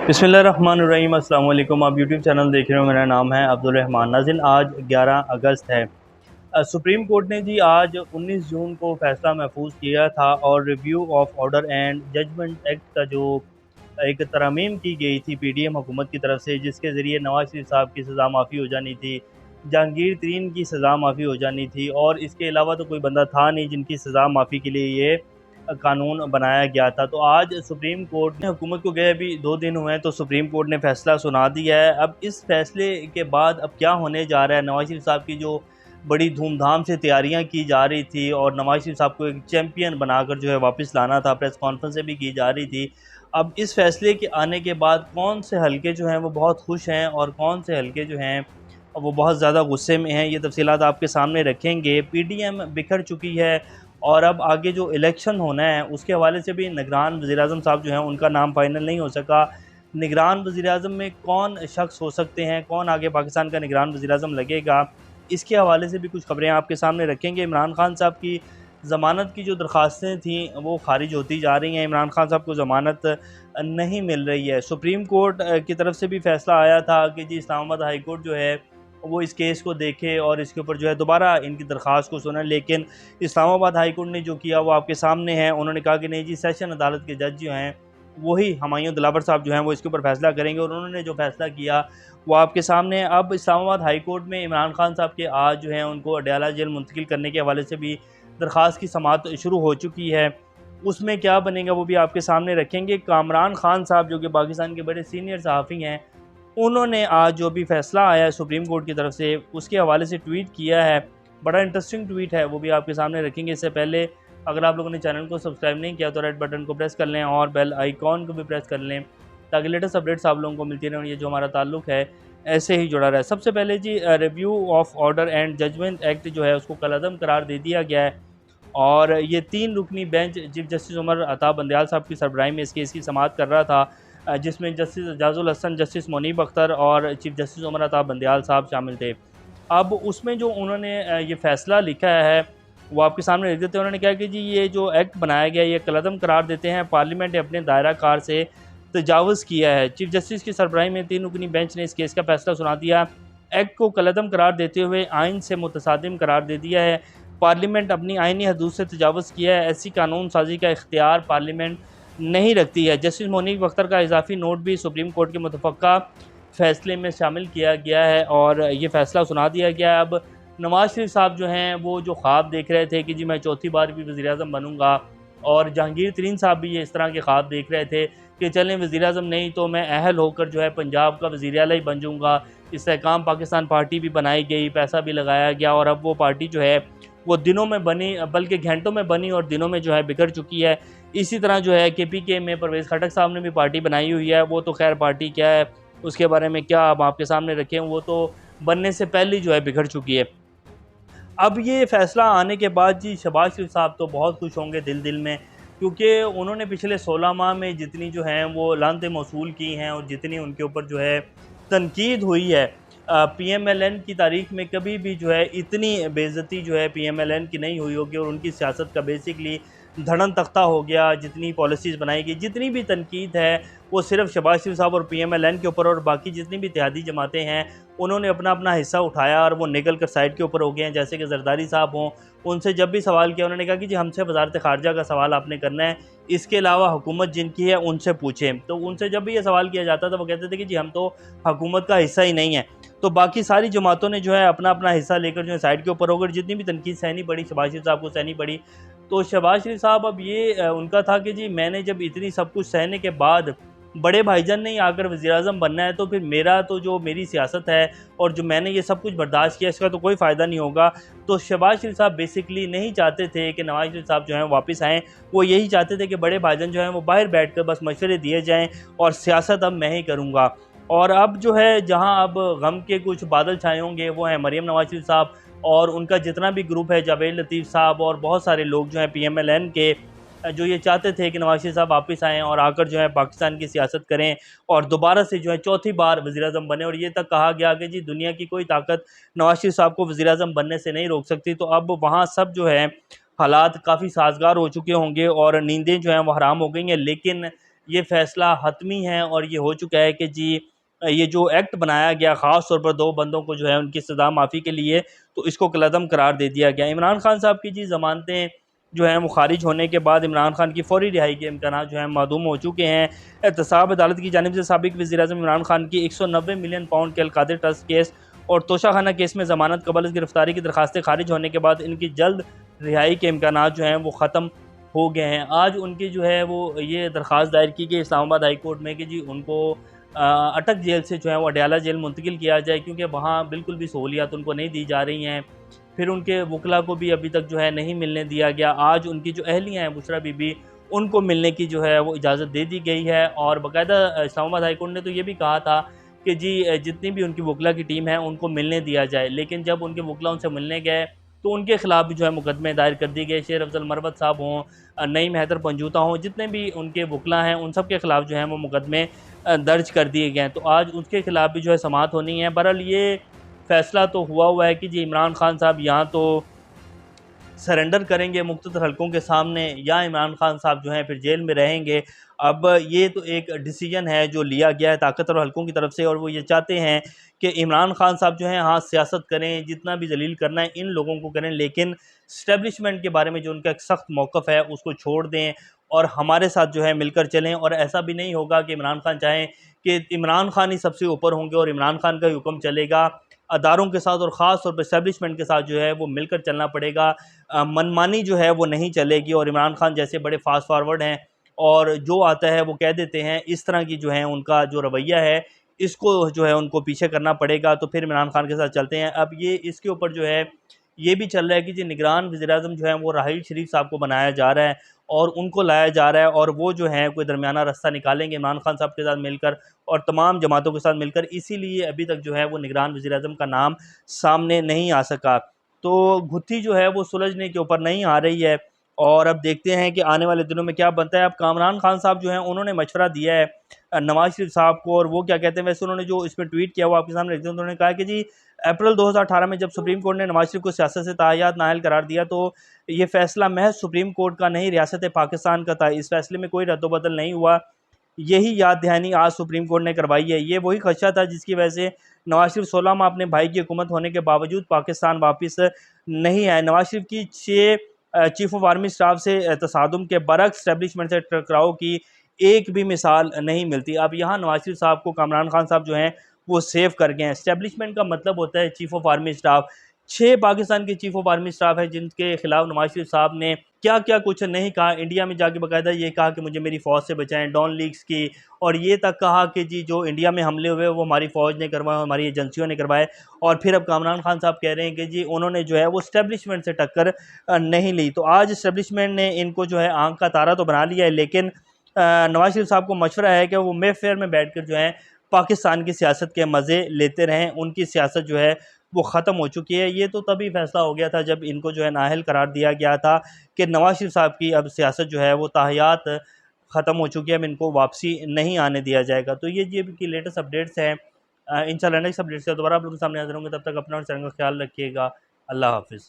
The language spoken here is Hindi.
बिस्मिल्लाहिर्रहमानिर्रहीम। अस्सलाम वालेकुम। आप यूट्यूब चैनल देख रहे हो, मेरा नाम है अब्दुल रहमान। नाज़रीन, आज 11 अगस्त है। सुप्रीम कोर्ट ने जी आज 19 जून को फैसला महफूज किया था और review of order and judgement act का जो एक तरमीम की गई थी पीडीएम हुकूमत की तरफ से, जिसके ज़रिए नवाज शरीफ साहब की सज़ा माफ़ी हो जानी थी, जहांगीर तरीन की सज़ा माफ़ी हो जानी थी, और इसके अलावा तो कोई बंदा था नहीं जिनकी सज़ा माफ़ी के लिए ये कानून बनाया गया था। तो आज सुप्रीम कोर्ट ने हुकूमत को गए अभी 2 दिन हुए हैं, तो सुप्रीम कोर्ट ने फ़ैसला सुना दिया है। अब इस फ़ैसले के बाद अब क्या होने जा रहा है, नवाज शरीफ साहब की जो बड़ी धूमधाम से तैयारियां की जा रही थी और नवाज शरीफ साहब को एक चैम्पियन बनाकर जो है वापस लाना था, प्रेस कॉन्फ्रेंस भी की जा रही थी। अब इस फैसले के आने के बाद कौन से हलके जो हैं वो बहुत खुश हैं और कौन से हलके जो हैं वो बहुत ज़्यादा गुस्से में हैं, ये तफसीलात आपके सामने रखेंगे। पीडीएम बिखर चुकी है और अब आगे जो इलेक्शन होना है उसके हवाले से भी निगरान वज़ीर-ए-आज़म साहब जो हैं उनका नाम फाइनल नहीं हो सका। निगरान वज़ीर-ए-आज़म में कौन शख्स हो सकते हैं, कौन आगे पाकिस्तान का निगरान वज़ीर-ए-आज़म लगेगा, इसके हवाले से भी कुछ खबरें आपके सामने रखेंगे। इमरान खान साहब की ज़मानत की जो दरख्वास्तें थी वो खारिज होती जा रही हैं, इमरान खान साहब को ज़मानत नहीं मिल रही है। सुप्रीम कोर्ट की तरफ से भी फ़ैसला आया था कि जी इस्लामाबाद हाई कोर्ट जो है वो इस केस को देखे और इसके ऊपर जो है दोबारा इनकी दरख्वास्त को सुने, लेकिन इस्लामाबाद हाई कोर्ट ने जो किया वो आपके सामने है। उन्होंने कहा कि नहीं जी, सेशन अदालत के जज जो हैं वही हमायूं दिलावर साहब जो हैं वो इसके ऊपर फैसला करेंगे, और उन्होंने जो फैसला किया वो आपके सामने है। अब इस्लामाबाद हाई कोर्ट में इमरान खान साहब के आज जो है उनको अडयाला जेल मुंतकिल करने के हवाले से भी दरख्वास्त की समाअत शुरू हो चुकी है। उसमें क्या बनेगा वो भी आपके सामने रखेंगे। कामरान खान साहब जो कि पाकिस्तान के बड़े सीनियर सहाफ़ी हैं, उन्होंने आज जो भी फैसला आया है सुप्रीम कोर्ट की तरफ से उसके हवाले से ट्वीट किया है। बड़ा इंटरेस्टिंग ट्वीट है, वो भी आपके सामने रखेंगे। इससे पहले अगर आप लोगों ने चैनल को सब्सक्राइब नहीं किया तो रेड बटन को प्रेस कर लें और बेल आइकॉन को भी प्रेस कर लें ताकि लेटेस्ट अपडेट्स आप लोगों को मिलती रहें और ये जो हमारा ताल्लुक है ऐसे ही जुड़ा रहे। सबसे पहले जी, review of order and judgement act जो है उसको कलअदम करार दे दिया गया है और ये 3 रुकनी bench chief justice Umar Ata Bandial साहब की सरबराही में इस केस की समाअत कर रहा था, जिसमें जस्टिस एजाजुल हसन, जस्टिस मुनीब अख्तर और चीफ जस्टिस उमर अता बंदयाल साहब शामिल थे। अब उसमें जो उन्होंने ये फ़ैसला लिखा है वो आपके सामने लिख देते हैं। उन्होंने कहा कि जी ये जो एक्ट बनाया गया ये कलअदम करार देते हैं, पार्लियामेंट ने अपने दायरा कार से तजावुज़ किया है। चीफ जस्टिस की सरबराही में 3 रुकनी बेंच ने इस केस का फैसला सुना दिया। एक्ट को कलअदम करार देते हुए आइन से मुतसादिम करार दे दिया है। पार्लियामेंट अपनी आइनी हदूद से तजावुज़ किया है, ऐसी कानून साजी का इख्तियार पार्लियामेंट नहीं रखती है। जस्टिस मुनीब अख्तर का इजाफी नोट भी सुप्रीम कोर्ट के मुतफ़क्का फ़ैसले में शामिल किया गया है और ये फ़ैसला सुना दिया गया है। अब नवाज़ शरीफ साहब जो हैं वो जो ख्वाब देख रहे थे कि जी मैं चौथी बार भी वज़ीर-ए-आज़म बनूँगा, और जहांगीर तरीन साहब भी ये इस तरह के ख्वाब देख रहे थे कि चलें वज़ीर-ए-आज़म नहीं तो मैं अहल होकर जो है पंजाब का वज़ीर आला ही बन जाऊँगा। इस्तेहकाम पाकिस्तान पार्टी भी बनाई गई, पैसा भी लगाया गया और अब वो पार्टी जो है वो दिनों में बनी, बल्कि घंटों में बनी और दिनों में जो है बिखर चुकी है। इसी तरह जो है केपीके में परवेज़ खटक साहब ने भी पार्टी बनाई हुई है, वो तो खैर पार्टी क्या है उसके बारे में क्या अब आपके सामने रखें, वो तो बनने से पहले ही जो है बिखर चुकी है। अब ये फ़ैसला आने के बाद जी शहबाज शरीफ साहब तो बहुत खुश होंगे दिल दिल में, क्योंकि उन्होंने पिछले 16 माह में जितनी जो हैं वो लानतें मौसूल की हैं और जितनी उनके ऊपर जो है तनकीद हुई है, पीएमएलएन की तारीख में कभी भी जो है इतनी बेइज्जती जो है पीएमएलएन की नहीं हुई होगी और उनकी सियासत का बेसिकली धड़न तख्ता हो गया। जितनी पॉलिसीज़ बनाई गई, जितनी भी तनकीद है वो सिर्फ शहबाज शरीफ साहब और पीएमएलएन के ऊपर, और बाकी जितनी भी इत्तेहादी जमातें हैं उन्होंने अपना अपना हिस्सा उठाया और वो निकल कर साइड के ऊपर हो गए हैं। जैसे कि जरदारी साहब हों, उनसे जब भी सवाल किया उन्होंने कहा कि जी हमसे वज़ारत ख़ारजा का सवाल आपने करना है, इसके अलावा हुकूमत जिनकी है उनसे पूछें। तो उनसे जब भी ये सवाल किया जाता था वो कहते थे कि जी हम तो हुकूमत का हिस्सा ही नहीं है। तो बाकी सारी जमातों ने जो है अपना अपना हिस्सा लेकर जो है साइड के ऊपर होकर जितनी भी तनकीद सहनी पड़ी, शहबाज शरीफ साहब को सहनी पड़ी। तो शहबाज शरीफ साहब अब ये उनका था कि जी मैंने जब इतनी सब कुछ सहने के बाद बड़े भाईजान ने ही आकर वज़ीर-ए-आज़म बनना है तो फिर मेरा तो जो मेरी सियासत है और जो मैंने ये सब कुछ बर्दाश्त किया इसका तो कोई फ़ायदा नहीं होगा। तो शहबाज शरीफ साहब बेसिकली नहीं चाहते थे कि नवाज़ शरीफ साहब जो हैं वापस आएँ, वो यही चाहते थे कि बड़े भाईजान जो हैं वो बाहर बैठकर बस मशवरे दिए जाएँ और सियासत अब मैं ही करूँगा। और अब जो है जहाँ अब गम के कुछ बादल छाए होंगे वो हैं मरीम नवाज़ शरीफ साहब और उनका जितना भी ग्रुप है, जावेद लतीफ़ साहब और बहुत सारे लोग जो हैं पीएमएलएन के, जो ये चाहते थे कि नवाज़ शरीफ साहब वापस आएँ और आकर जो है पाकिस्तान की सियासत करें और दोबारा से जो है चौथी बार वज़ीर-ए-आज़म बने। और ये तक कहा गया कि जी दुनिया की कोई ताकत नवाज़ शरीफ साहब को वज़ीर-ए-आज़म बनने से नहीं रोक सकती। तो अब वहाँ सब जो है हालात काफ़ी साज़गार हो चुके होंगे और नींदें जो हैं वो हराम हो गई हैं। लेकिन ये फ़ैसला हतमी है और ये हो चुका है कि जी ये जो एक्ट बनाया गया ख़ास तौर पर 2 बंदों को जो है उनकी सज़ा माफ़ी के लिए, तो इसको कलअदम करार दे दिया गया। इमरान खान साहब की जी ज़मानतें जो हैं वो ख़ारिज होने के बाद इमरान खान की फ़ौरी रिहाई के इम्कानात जो हैं मादूम हो चुके हैं। एहतसाब अदालत की जानिब से साबिक़ वज़ीर-ए-आज़म इमरान खान की 190 मिलियन पाउंड के अल-कादिर ट्रस्ट केस और तोशाखाना केस में ज़मानत कबल गिरफ़्तारी की दरख़्वास्तें ख़ारिज होने के बाद इनकी जल्द रिहाई के इम्कानात जो हैं वो ख़त्म हो गए हैं। आज उनकी जो है वो ये दरख़्वास्त दायर की गई इस्लामाबाद हाई कोर्ट में कि जी उनको अटक जेल से जो है वो अडयाला जेल मुंतकिल किया जाए, क्योंकि वहाँ बिल्कुल भी सहूलियत उनको नहीं दी जा रही हैं। फिर उनके वकला को भी अभी तक जो है नहीं मिलने दिया गया। आज उनकी जो अहलियाँ हैं बुशरा बीबी, उनको मिलने की जो है वो इजाज़त दे दी गई है और बाकायदा इस्लामाबाद हाई कोर्ट ने तो ये भी कहा था कि जी जितनी भी उनकी वकला की टीम है उनको मिलने दिया जाए। लेकिन जब उनके वकला उनसे मिलने गए तो उनके खिलाफ भी जो है मुकदमे दायर कर दिए गए। शेर अफजल मरवत साहब हों, नईम हैदर पंजूता हों, जितने भी उनके वकला हैं उन सब के खिलाफ जो है वो मुकदमे दर्ज कर दिए गए हैं। तो आज उसके खिलाफ भी जो है समाअत होनी है। बहरहाल ये फ़ैसला तो हुआ है कि जी इमरान खान साहब यहाँ तो सरेंडर करेंगे मुख्तलिफ हलकों के सामने, या इमरान खान साहब जो हैं फिर जेल में रहेंगे। अब ये तो एक डिसीजन है जो लिया गया है ताकतवर हलकों की तरफ से, और वो ये चाहते हैं कि इमरान खान साहब जो हैं हाँ सियासत करें, जितना भी जलील करना है इन लोगों को करें, लेकिन इस्टेब्लिशमेंट के बारे में जो उनका एक सख्त मौक़िफ़ है उसको छोड़ दें और हमारे साथ जो है मिलकर चलें। और ऐसा भी नहीं होगा कि इमरान खान चाहें कि इमरान खान ही सबसे ऊपर होंगे और इमरान खान का ही हुक्म चलेगा। अदारों के साथ और ख़ास तौर पर इस्टेब्लिशमेंट के साथ जो है वो मिलकर चलना पड़ेगा। मनमानी जो है वो नहीं चलेगी और इमरान खान जैसे बड़े फास्ट फॉरवर्ड हैं और जो आता है वो कह देते हैं, इस तरह की जो है उनका जो रवैया है इसको जो है उनको पीछे करना पड़ेगा। तो फिर इमरान खान के साथ चलते हैं। अब ये इसके ऊपर जो है ये भी चल रहा है कि जो निगरान वज़ीर-ए-आज़म जो है वो राहील शरीफ साहब को बनाया जा रहा है और उनको लाया जा रहा है, और वो जो है कोई दरमियाना रास्ता निकालेंगे इमरान खान साहब के साथ मिलकर और तमाम जमातों के साथ मिलकर। इसीलिए अभी तक जो है वो निगरान वज़ीर-ए-आज़म का नाम सामने नहीं आ सका। तो गुत्थी जो है वो सुलझने के ऊपर नहीं आ रही है और अब देखते हैं कि आने वाले दिनों में क्या बनता है। अब कामरान खान साहब जो हैं उन्होंने मशवरा दिया है नवाज़ शरीफ साहब को, और वो क्या कहते हैं, वैसे उन्होंने जो इसमें ट्वीट किया वो आपके सामने रखते हैं। उन्होंने कहा कि जी अप्रैल 2018 में जब सुप्रीम कोर्ट ने नवाज़ शरीफ को सियासत से ताहयात नाअहल करार दिया तो ये फ़ैसला महज सुप्रीम कोर्ट का नहीं, रियासत पाकिस्तान का था। इस फैसले में कोई रद्द-ओ-बदल नहीं हुआ। यही याद दहानी आज सुप्रीम कोर्ट ने करवाई है। ये वही खदशा था जिसकी वजह से नवाज़ शरीफ 16 माह अपने भाई की हुकूमत होने के बावजूद पाकिस्तान वापस नहीं आए। नवाज़ शरीफ की 6 चीफ ऑफ आर्मी स्टाफ से तसादुम के बरक्स एस्टेब्लिशमेंट से टकराव की एक भी मिसाल नहीं मिलती। अब यहाँ नवाज़ शरीफ साहब को कामरान खान साहब जो हैं वो सेव कर गए हैं। एस्टेब्लिशमेंट का मतलब होता है chief of army staff. 6 Pakistan के चीफ ऑफ आर्मी स्टाफ है जिनके खिलाफ नवाज़ शरीफ साहब ने क्या-क्या कुछ नहीं कहा। इंडिया में जाके बाकायदा ये कहा कि मुझे मेरी फ़ौज से बचाएँ, डॉन लीक्स की, और ये तक कहा कि जी जो इंडिया में हमले हुए वो हमारी फ़ौज ने करवाए, हमारी एजेंसियों ने करवाए। और फिर अब कामरान खान साहब कह रहे हैं कि जी उन्होंने जो है वो एस्टेब्लिशमेंट से टक्कर नहीं ली। तो आज एस्टेब्लिशमेंट ने इनको जो है आँख का तारा तो बना लिया है, लेकिन नवाज़ शरीफ साहब को मशवरा है कि वो मेफेयर में बैठकर जो है पाकिस्तान की सियासत के मज़े लेते रहें। उनकी सियासत जो है वो ख़त्म हो चुकी है। ये तो तभी फ़ैसला हो गया था जब इनको जो है नाअहल करार दिया गया था कि नवाज़ शरीफ साहब की अब सियासत जो है वो ताहयात ख़त्म हो चुकी है, अब इनको वापसी नहीं आने दिया जाएगा। तो ये की लेटेस्ट अपडेट्स हैं। इंशाल्लाह नेक्स्ट अपडेट्स से दोबारा आप लोगों के सामने हाज़िर होंगे। तब तक अपना और चैनल का ख्याल रखिएगा। अल्लाह हाफ़िज़।